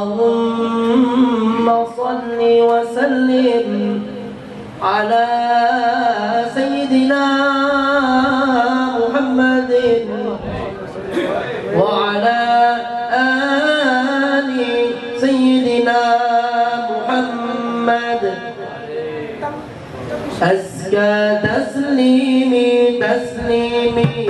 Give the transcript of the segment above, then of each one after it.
اللهم صل وسلم على سيدنا محمد وعلى آل سيدنا محمد أزكى تسليمي تسليمي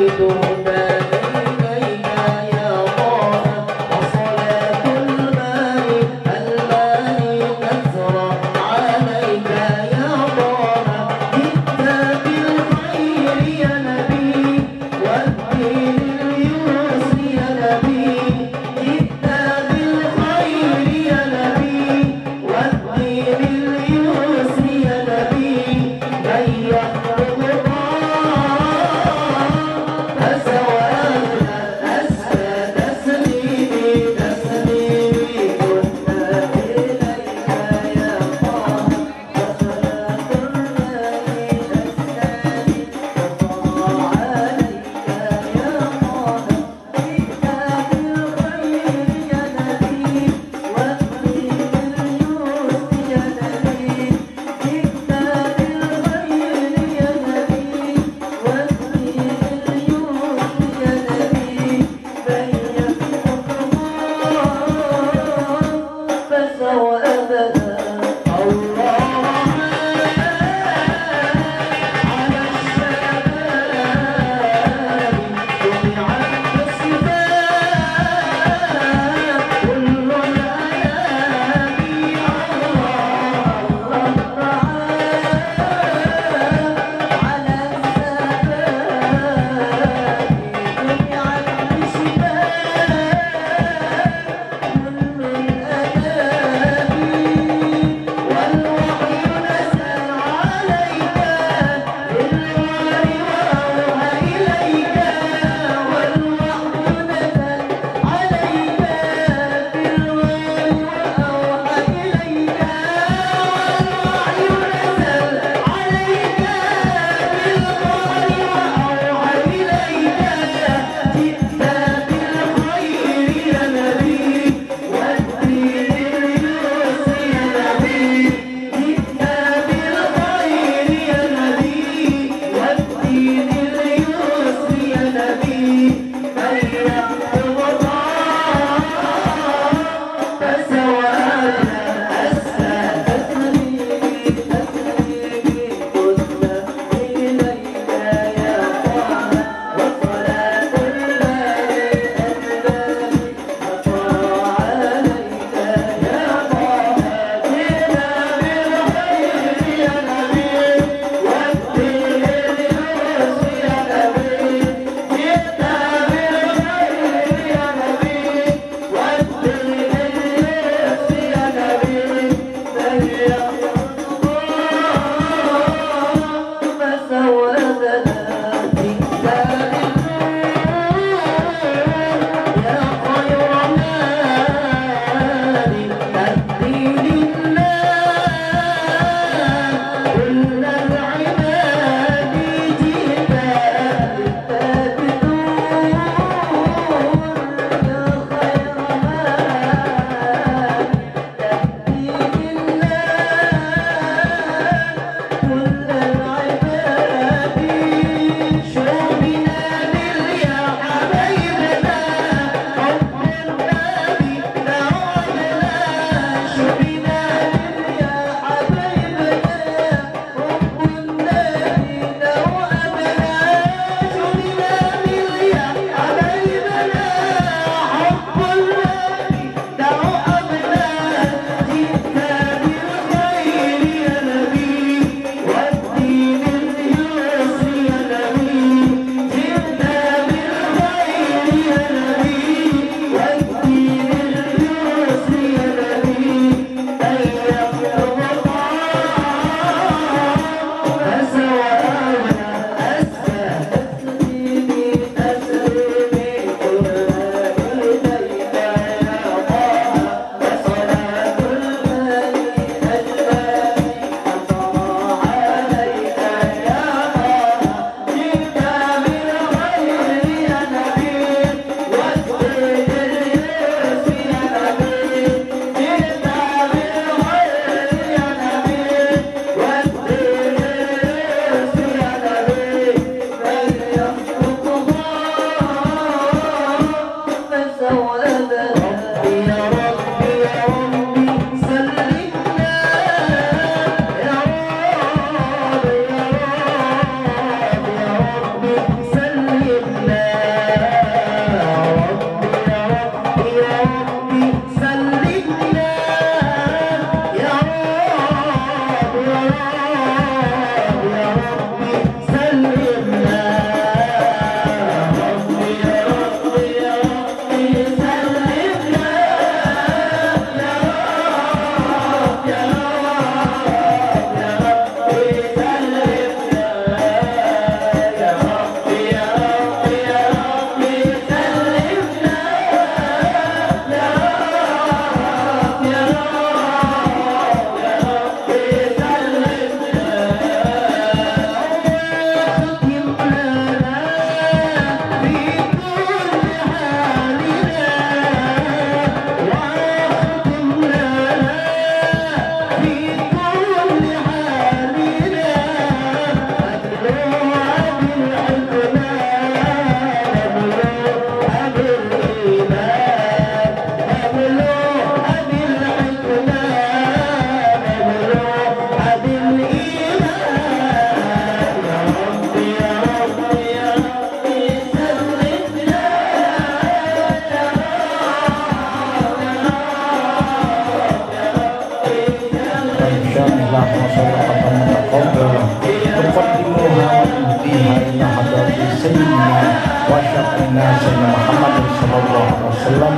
wasallam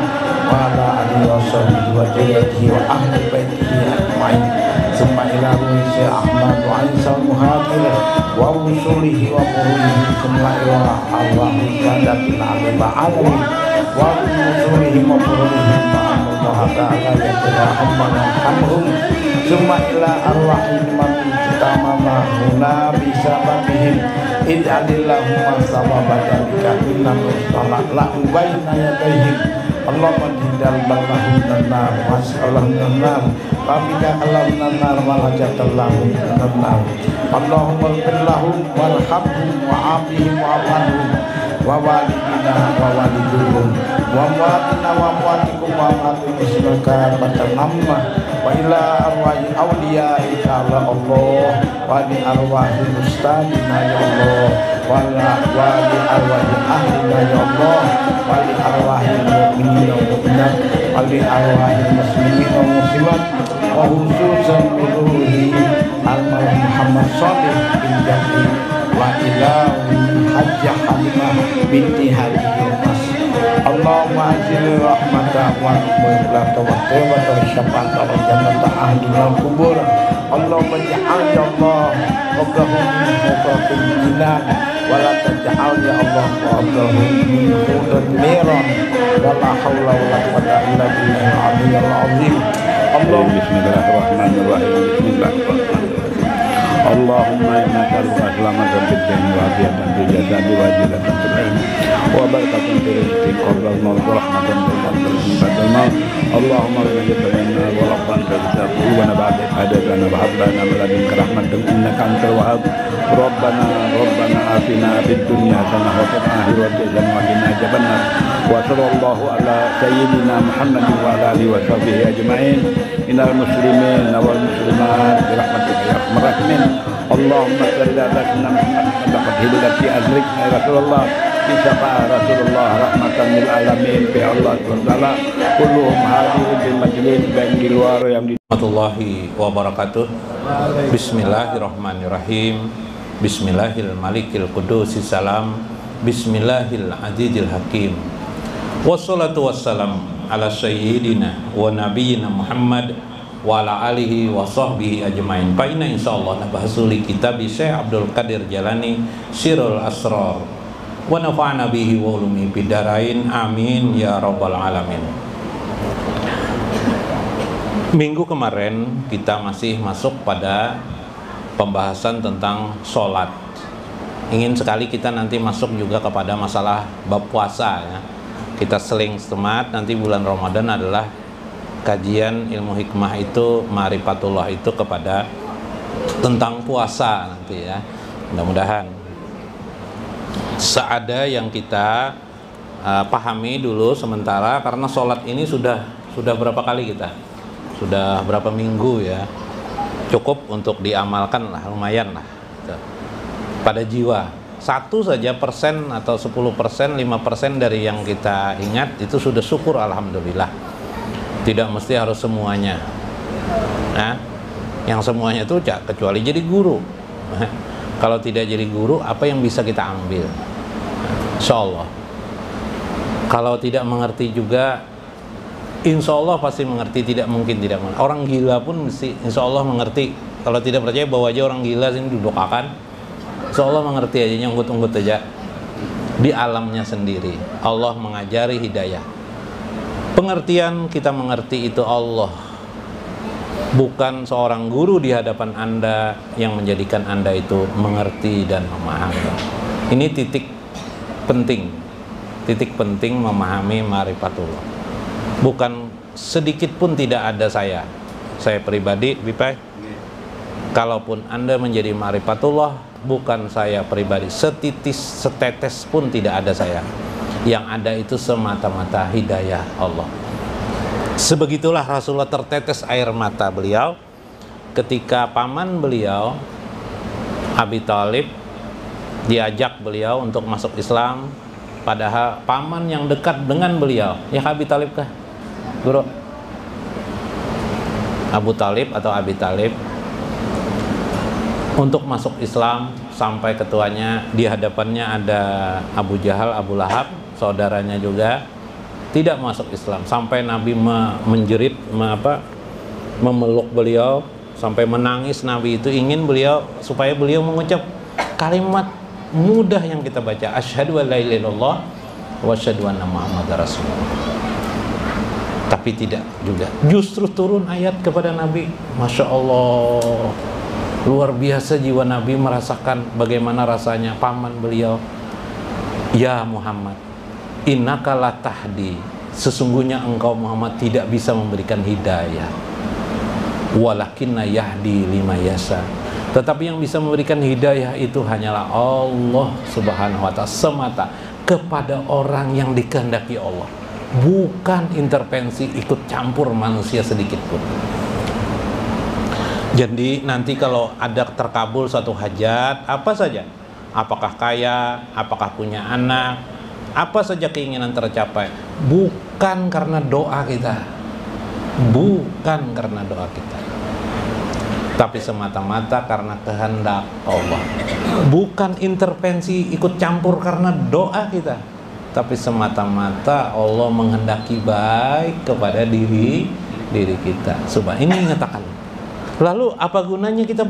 wa ala alihi wa sahbihi wa dzurriyyatihi wa ahli baitihi ajmain. Summa ila Syekh Ahmad wa Aisyah Muhammad wa rusulihi wa qulubihi summa ila Allah sadatina alamin wa rusulihi wa qulubihi Allah ta'ala yatahambana hamhum summa ila arwahim man tamama huna bisababihim id'alillahumma sababatan likatina mustalak lahu baina yadayhim Allahumma hindal balahum nanar was'alahum nanar wabika allahum nanar walhajatallahu nanar Allahumma albillahum walhabhum wa'afihim wa'afanhum wa walidina wa waliduhum wa muatina wa muatikum wa muatim bismaka batanamma wa ila arwahi awliya'i ta'ala Allah wa li arwahi ustadina ya Allah wa li arwahi ahlina ya Allah wa li arwahi mu'minin wa mu'minat wa li arwahi muslimin wa muslimat wa khususan biruhi al-malam Muhammad Salih bin Jami wa ila hajjah Halimah binti Hadijil Mas Allahumma azil rahmatah wa mu'lata wa tewata wa syafata wa jannata ahlina kubur Allahumma ja'al ya Allah qabrahum min muqratil jinan wa la taj'al ya Allah qabrahum min hudud miran wa la hawla wa la quwwata illa billahil aliyyil azim Allahumma bismillahirrahmanirrahim bismillahirrahmanirrahim Allahumma inna nas'aluka salamatan fid dunya wa afiyatan fil jasadi wa ajilatan fil ilmi wa barakatan fil rizqi qabla al-maut wa rahmatan fil qalbi ba'da al-maut Allahumma inna ja'alna wa rabbana qulubana ba'da hadana wa hab lana min ladunka rahmatan innaka antal wahhab Rabbana atina fid dunya hasanah wa fil akhirati hasanah wa qina adzabannar wa sallallahu ala sayyidina Muhammadin wa ala alihi wa sahbihi ajma'in innal muslimin wal muslimat bi rahmatika ya arhamar rahimin Allahumma salli ala sayyidina Muhammad laqad hidayati azrik ya Rasulullah bi syafa'a Rasulullah rahmatan lil alamin bi Allah taala kulluhum hadirin bil majlis baik di luar yang di warahmatullahi wabarakatuh. Bismillahirrahmanirrahim. Bismillahil malikil qudusis salam. Bismillahil azizil hakim. Wassalatu wassalam ala sayyidina wa nabiyyina Muhammad wa ala alihi wa sahbihi ajmain. Fa inna insyaallah nabahasuli kitab Syekh Abdul Qadir Jalani Sirrul Asrar wa nafa'ana bihi wa ulumi bidarain amin ya rabbal alamin. Minggu kemarin kita masih masuk pada pembahasan tentang sholat. Ingin sekali kita nanti masuk juga kepada masalah bab puasa ya. Kita seling setemat nanti bulan Ramadan adalah kajian ilmu hikmah itu, ma'rifatullah itu kepada tentang puasa nanti ya. Mudah-mudahan seada yang kita pahami dulu sementara, karena sholat ini sudah berapa kali kita? Sudah berapa minggu ya, cukup untuk diamalkan lah, lumayan lah gitu. Pada jiwa 1 saja persen atau 10%, 5% dari yang kita ingat itu sudah syukur alhamdulillah. Tidak mesti harus semuanya nah, yang semuanya itu kecuali jadi guru. Kalau tidak jadi guru, apa yang bisa kita ambil? Insyaallah kalau tidak mengerti juga, insya Allah pasti mengerti, tidak mungkin tidak mengerti. Orang gila pun mesti insya Allah mengerti. Kalau tidak percaya, bawa aja orang gila sini dudukakan, insya Allah mengerti aja, nyungkut-ungkut aja di alamnya sendiri. Allah mengajari hidayah. Pengertian kita mengerti itu Allah, bukan seorang guru di hadapan Anda yang menjadikan Anda itu mengerti dan memahami. Ini titik penting memahami ma'rifatullah. Bukan sedikit pun tidak ada saya pribadi, Bipai. Kalaupun Anda menjadi ma'rifatullah, bukan saya pribadi, setetes pun tidak ada saya. Yang ada itu semata-mata hidayah Allah. Sebegitulah Rasulullah tertetes air mata beliau ketika paman beliau Abi Thalib diajak beliau untuk masuk Islam, padahal paman yang dekat dengan beliau, ya Abi Thalib kah? Guru Abu Thalib atau Abi Thalib untuk masuk Islam, sampai ketuanya di hadapannya ada Abu Jahal, Abu Lahab, saudaranya juga. tidak masuk Islam sampai Nabi menjerit memeluk beliau sampai menangis. Nabi itu ingin supaya beliau mengucap kalimat mudah yang kita baca, asyhadu an la ilaha illallah wa asyhadu anna muhammadar rasulullah. Tapi tidak juga, justru turun ayat kepada Nabi. Masya Allah, luar biasa jiwa Nabi merasakan bagaimana rasanya paman beliau. Ya Muhammad, innaka la tahdi, sesungguhnya engkau Muhammad tidak bisa memberikan hidayah, walakinna yahdi lima yasha, tetapi yang bisa memberikan hidayah itu hanyalah Allah subhanahu wa ta'ala semata, kepada orang yang dikehendaki Allah, bukan intervensi ikut campur manusia sedikit pun. Jadi nanti kalau ada terkabul suatu hajat apa saja, apakah kaya, apakah punya anak, apa saja keinginan tercapai, bukan karena doa kita, bukan karena doa kita, tapi semata-mata karena kehendak Allah. Bukan intervensi ikut campur karena doa kita, tapi semata-mata Allah menghendaki baik kepada diri kita. Subhan ini mengatakan. Lalu apa gunanya kita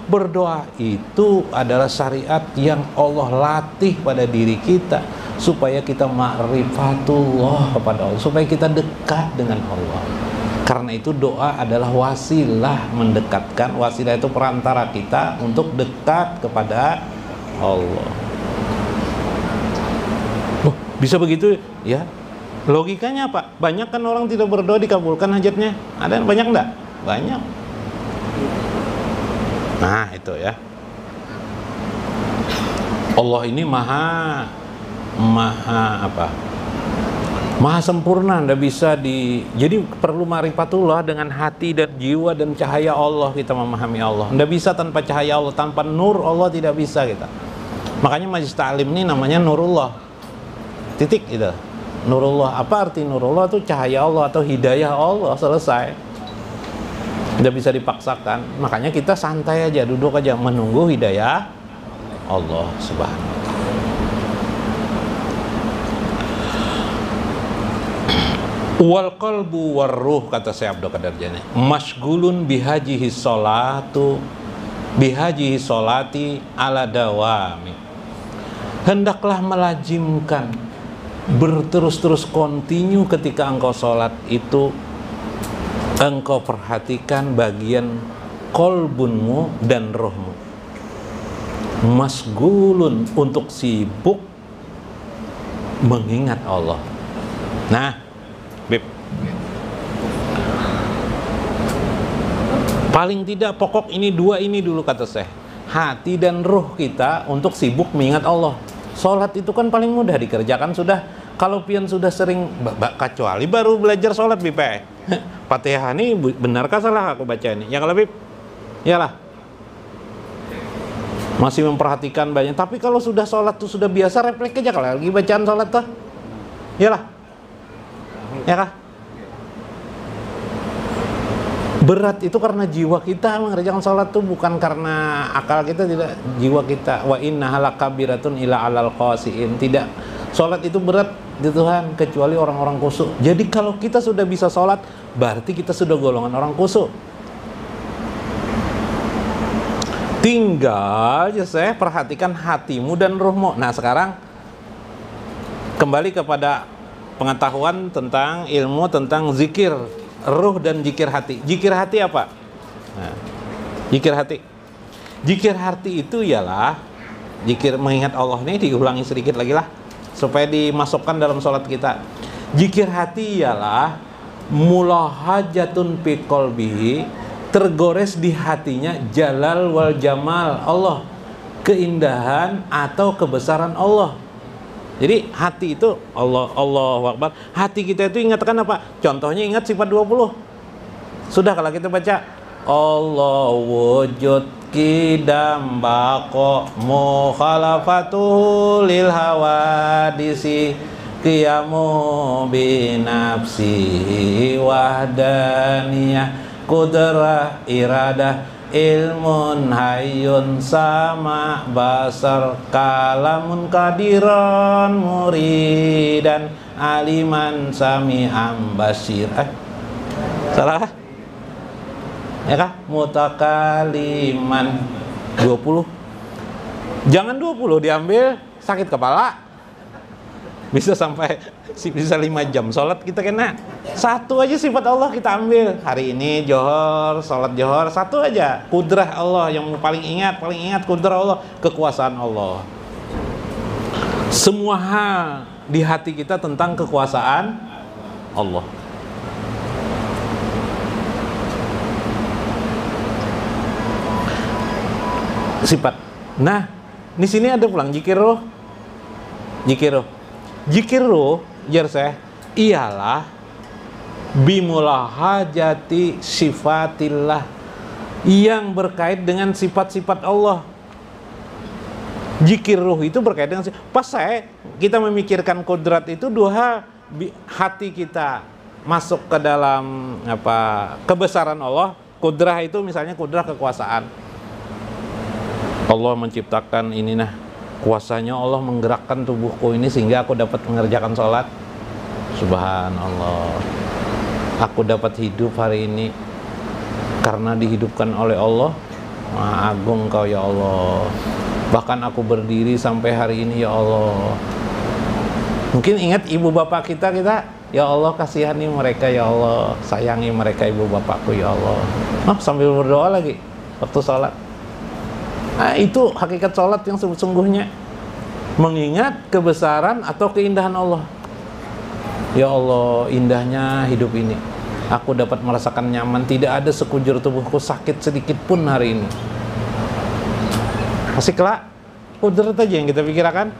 berdoa? Itu adalah syariat yang Allah latih pada diri kita supaya kita ma'rifatullah kepada Allah, supaya kita dekat dengan Allah. Karena itu doa adalah wasilah mendekatkan, wasilah itu perantara kita untuk dekat kepada Allah. Oh, bisa begitu ya? Logikanya apa? Banyak kan orang tidak berdoa dikabulkan hajatnya? Ada yang banyak enggak? Banyak. Nah itu ya, Allah ini maha sempurna, ndak bisa jadi perlu ma'rifatullah dengan hati dan jiwa dan cahaya Allah kita memahami Allah. Ndak bisa tanpa cahaya Allah, tanpa nur Allah tidak bisa kita. Makanya Majelis Ta'lim ini namanya Nurullah, titik itu. Nurullah, apa arti Nurullah? Itu cahaya Allah atau hidayah Allah, selesai. Tidak bisa dipaksakan. Makanya kita santai aja, duduk aja menunggu hidayah Allah subhanahu wa ta'ala. Wal qalbu war ruh, kata Syekh Abdul Qadir Jailani, masgulun bihajihi sholati ala dawami. Hendaklah melazimkan, berterus-terus continue ketika engkau sholat itu, engkau perhatikan bagian kolbunmu dan rohmu. Masgulun, untuk sibuk mengingat Allah. Nah, Beb, paling tidak pokok ini dua ini dulu kata saya. Hati dan roh kita untuk sibuk mengingat Allah. Sholat itu kan paling mudah dikerjakan sudah. Kalau pian sudah sering, kecuali baru belajar sholat Bib, Fatihah ini benarkah salah aku baca ini? Ya kalau Bib, yalah. Masih memperhatikan banyak. Tapi kalau sudah sholat tuh sudah biasa, refleks aja kalau lagi bacaan sholat tuh. Yalah. Ya kah? Berat itu karena jiwa kita mengerjakan sholat tuh, bukan karena akal kita, tidak. Jiwa kita. Wa innaha lakabiratun ila alal khasiin. Tidak. Sholat itu berat di Tuhan kecuali orang-orang khusyuk. Jadi kalau kita sudah bisa sholat, berarti kita sudah golongan orang khusyuk. Tinggal aja saya perhatikan hatimu dan ruhmu. Nah sekarang kembali kepada pengetahuan tentang ilmu tentang zikir ruh dan zikir hati. Zikir hati apa? Nah, zikir hati. Zikir hati itu ialah zikir mengingat Allah. Ini diulangi sedikit lagi lah supaya dimasukkan dalam sholat kita. Zikir hati ialah mulahajatun fi qalbihi, tergores di hatinya jalal wal jamal Allah, keindahan atau kebesaran Allah. Jadi hati itu Allah, Allahu Akbar. Hati kita itu ingatkan apa? Contohnya ingat sifat 20. Sudah kalau kita baca Allah wujud kidam bako mukhalafatuhu lil hawadisi qiyamu binafsi wahdaniyah kudrah iradah ilmun hayyun sama basar kalamun kadiran muridan aliman sami'an basir. Salah? Ya kah? Mutakaliman 20. Jangan 20 diambil sakit kepala. Bisa sampai bisa 5 jam sholat kita kena. Satu aja sifat Allah kita ambil. Hari ini johor, sholat johor, satu aja. Kudrah Allah yang paling ingat kudrah Allah, kekuasaan Allah. Semua hal di hati kita tentang kekuasaan Allah. Sifat. Nah, di sini ada pulang zikir roh. Zikir roh, jerseh, ialah bimulahajati sifatillah, yang berkait dengan sifat-sifat Allah. Zikir ruh itu berkait dengan pas kita memikirkan kodrat itu dua hal, hati kita masuk ke dalam kebesaran Allah. Kudrah itu misalnya kudrah kekuasaan. Allah menciptakan ini, kuasanya Allah menggerakkan tubuhku ini sehingga aku dapat mengerjakan sholat. Subhanallah, aku dapat hidup hari ini karena dihidupkan oleh Allah. Maha agung Kau ya Allah. Bahkan aku berdiri sampai hari ini ya Allah. Mungkin ingat ibu bapak kita, ya Allah kasihani mereka ya Allah, sayangi mereka ibu bapakku ya Allah. Sambil berdoa lagi waktu sholat. Nah, itu hakikat sholat yang sesungguhnya, mengingat kebesaran atau keindahan Allah. Ya Allah, indahnya hidup ini. Aku dapat merasakan nyaman, tidak ada sekujur tubuhku sakit sedikit pun hari ini. Masih kelak, kudrat aja yang kita pikirkan.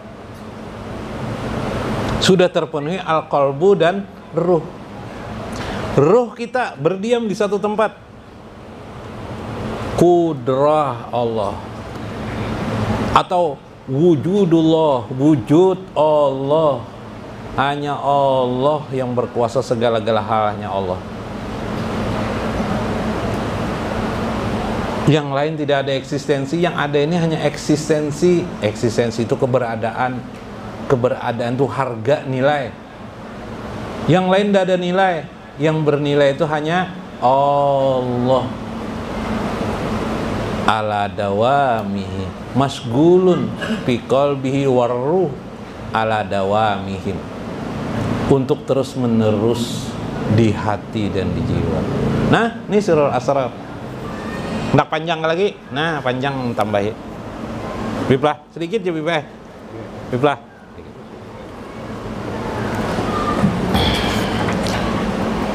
Sudah terpenuhi al-qalbu dan ruh. Ruh kita berdiam di satu tempat. Kudrah Allah. Atau wujudullah, wujud Allah. Hanya Allah yang berkuasa, segala-gala halnya Allah. Yang lain tidak ada eksistensi, yang ada ini hanya eksistensi. Eksistensi itu keberadaan. Keberadaan itu harga, nilai. Yang lain tidak ada nilai. Yang bernilai itu hanya Allah. Ala dawamihi masgulun fi qalbihi warruh ala dawamihim, untuk terus menerus di hati dan di jiwa. Nah, ini surah Asrar. Nggak panjang lagi. Nah, panjang tambahin. Biplah sedikit ya Biplah.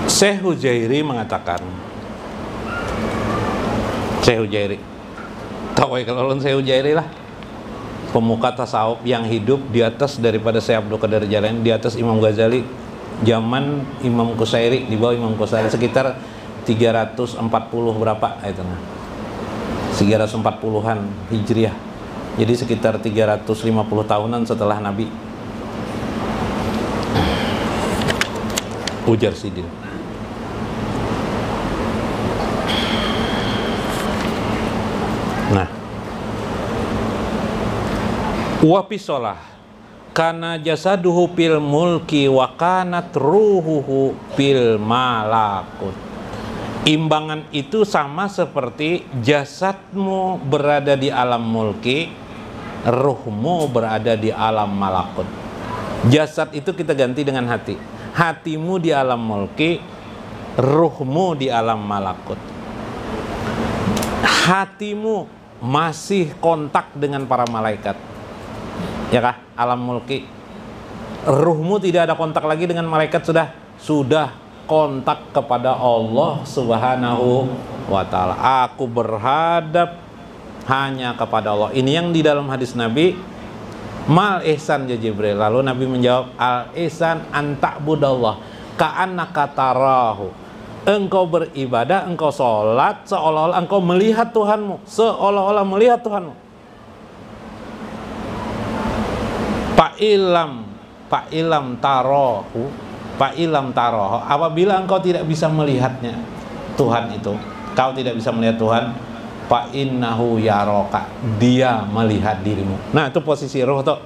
Syekh Hujairi mengatakan, Syekh Hujairi, tahu ya kalau Syekh Hujairi lah, pemuka tasawuf yang hidup di atas daripada Syekh Abdul Qadir Jailani, di atas Imam Ghazali, zaman Imam Qusairi, di bawah Imam Qusairi, sekitar 340 berapa itu, 340-an Hijriah. Jadi sekitar 350 tahunan setelah Nabi. Ujar Sidin. Nah, wa pisolah kana jasaduhu pil mulki wa kanat ruhuhu pil malakut. Imbangan itu sama seperti jasadmu berada di alam mulki, ruhmu berada di alam malakut. Jasad itu kita ganti dengan hati. Hatimu di alam mulki, ruhmu di alam malakut. Hatimu masih kontak dengan para malaikat, ya kah? Alam mulki. Ruhmu tidak ada kontak lagi dengan malaikat, sudah kontak kepada Allah Subhanahu wa ta'ala. Aku berhadap hanya kepada Allah. Ini yang di dalam hadis Nabi, mal ihsan ya Jibril. Lalu Nabi menjawab, al ihsan anta'budallah ka'annaka tarahu. Engkau beribadah, engkau sholat seolah-olah engkau melihat Tuhanmu, seolah-olah melihat Tuhanmu. Fa'ilam tarohu, apabila engkau tidak bisa melihatnya, Tuhan itu, kau tidak bisa melihat Tuhan, fa'innahu yaroka, dia melihat dirimu. Nah, itu posisi roh tuh.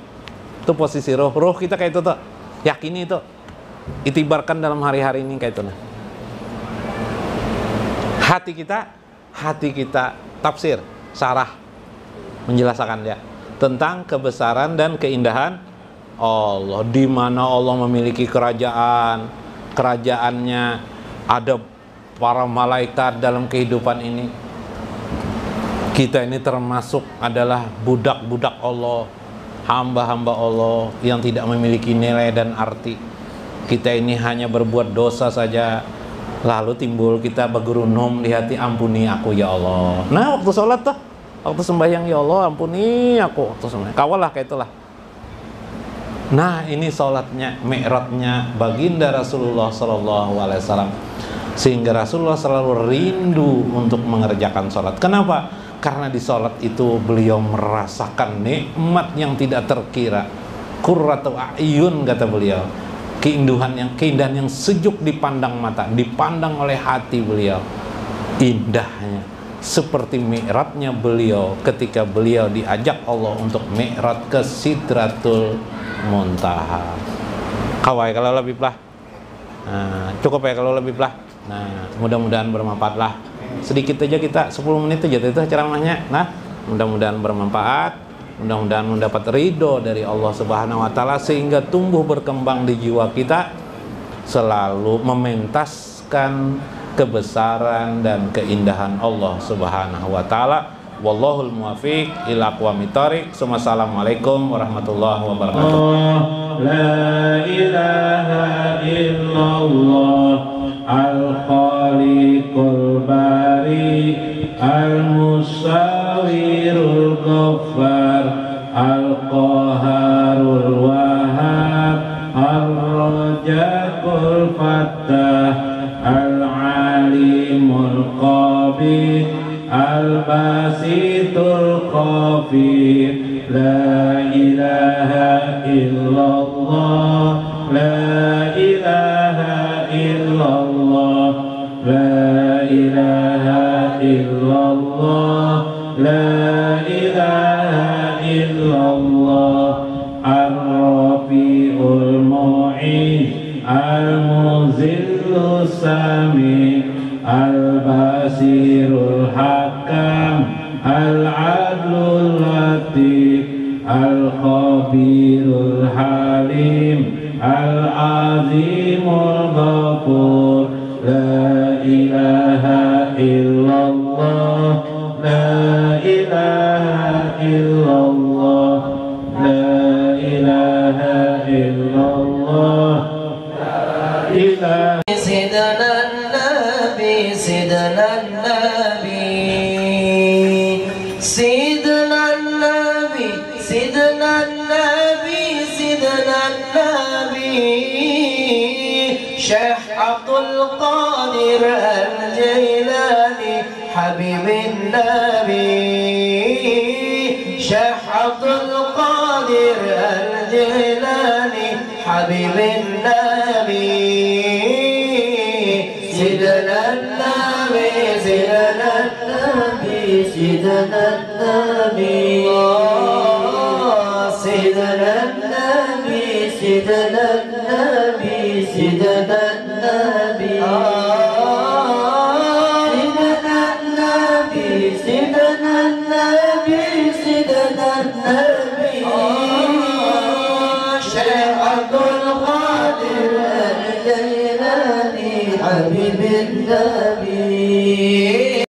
Itu posisi roh kita kayak itu tuh. Yakini itu. itibarkan dalam hari-hari ini kayak itu nah. Hati kita tafsir, syarah, menjelaskan ya tentang kebesaran dan keindahan Allah, di mana Allah memiliki kerajaan, kerajaannya ada para malaikat dalam kehidupan ini. Kita ini termasuk adalah budak-budak Allah, hamba-hamba Allah yang tidak memiliki nilai dan arti. Kita ini hanya berbuat dosa saja, lalu timbul kita bergerunum di hati, ampuni aku ya Allah. Nah waktu sholat tuh, waktu sembahyang, ya Allah ampuni aku waktu sembahyang, kawalah kayak itulah. Nah ini sholatnya, mi'rajnya baginda Rasulullah SAW, sehingga Rasulullah selalu rindu untuk mengerjakan sholat. Kenapa? Karena di sholat itu beliau merasakan nikmat yang tidak terkira, qurratu a'yun kata beliau, keindahan yang sejuk dipandang mata, dipandang oleh hati beliau. Indahnya seperti mi'rajnya beliau ketika beliau diajak Allah untuk mi'raj ke Sidratul Muntaha. Kawai kalau lebih pelah, nah, cukup ya kalau lebih pelah. Nah mudah-mudahan bermanfaat lah. Sedikit aja kita 10 menit aja itu ceramahnya. Nah mudah-mudahan bermanfaat, mudah-mudahan mendapat ridho dari Allah Subhanahu wa Ta'ala, sehingga tumbuh berkembang di jiwa kita selalu mementaskan kebesaran dan keindahan Allah Subhanahu wa Ta'ala. Wallahul muwaffiq ila aqwamit thoriq. Assalamualaikum warahmatullahi wabarakatuh. La ilaha illallah al-khaliqul bari al-musawwirul ghaffar al-qaharul wahhab ar-razzaqul fattah al-alimul qabih al-basitul khafir. La ilaha illallah, la ilaha illallah, la ilaha illallah, la ilaha illallah. Ar-Rafi'ul Mu'in, Al-Muzillu Sami, Al-Basirul Hakam, Al-Adlul Latif, Al-Khabirul Halim, Al-Azimul Ghafur. La ilaha illallah, la ilaha illallah, la ilaha illallah, la ilaha. Sayyidina Nabi, Sayyidina Nabi, Sayyidina Nabi, Sayyidina Nabi, Sayyidina Nabi. Syekh Abdul Qadir Al-Jailani, Habibin Nabi. Syekh Abdul Qadir Al-Jailani, Habibin Nabi. Sayyidina Nabi, Sayyidina Nabi, Sayyidina Nabi. Sayyidina Nabi, Sayyidina Nabi, Sayyidina Nabi. Sayyidina Nabi, Sayyidina Nabi, Sayyidina Nabi. Syekh Abdul Qadir Al-Jailani, Habibin Nabi.